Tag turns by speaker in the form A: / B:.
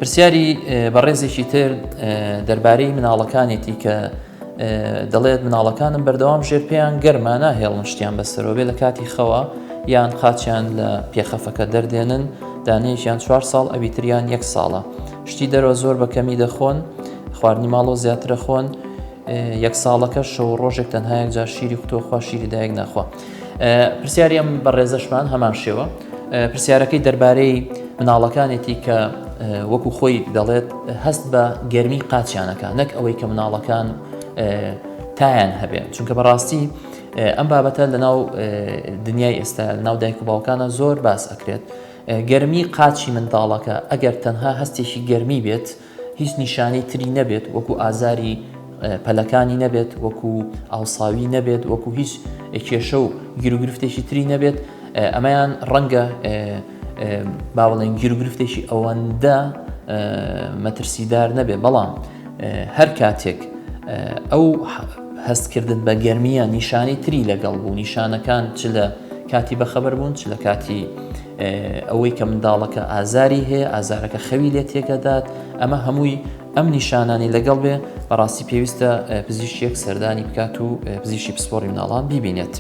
A: پرسیاری بەڕێزێکی تر دەربارەی مناڵەکانێتی کە دەڵێت مناڵەکانم بەردەوام ژێر پێیان گەرما ناهێڵن شتیان بەسەرەوە بێ لە کاتی خەوە یان قاچیان لە پێخەفەکە دەردێنن دانەیەکیان 4 ساڵ ئەویتریان 1 ساڵە شتی دەرەوە زۆر بە کەمی دەخۆن خواردنی ماڵەوە زیاترە خۆن 1 ساڵەکە شەو ڕۆژێک تەنها یەکجار شیری قوتوخوا شیری دایک ناخوا. پرسیاری ئەم بەڕێزەشمان هەمان شێوە پرسیارەکەی دەربارەی مناڵەکانێتی کە وەکو خۆی دەڵێت هەست بە گەرمی قاچیانەکە نەک ئەوەی کە مناڵەکان تایان هەبێت چونکە بەڕاستی ئەم بابەتە لە ناو دنیای ئێستا لە ناو دایک و باوکانە زۆر باس ئەکرێت. گەرمی قاچی منداڵەکە ئەگەر تەنها هەستێکی گەرمی بێت هیچ نیشانەی تری نەبێت وەکو ئازاری پەلەکانی نەبێت وەکو ئاوساوی نەبێت وەکو هیچ کێشە و گیرروگرفتێکی تری نەبێت ئەمەیان ڕەنگە با بڵێن گیرروگرفتێکی ئەوەندە مەترسیدار نەبێت بەڵام هەر کاتێک ئەو هەستکردن بە گەرمیە نیشانەی تری لەگەڵ بوو نیشانەکان چ لە کاتی بەخەبەر بوون چ لە کاتی ئەوەی کە منداڵەکە ئازاری هەیە ئازارەکە خەوی لێت تێکەدات ئەمە هەمووی ئەم نیشانانی لەگەڵ بێ بەڕاستی پێویستە پزیشکێک سەردانی بکات و پزیشکی پسپۆڕی مناڵان بیبینێت.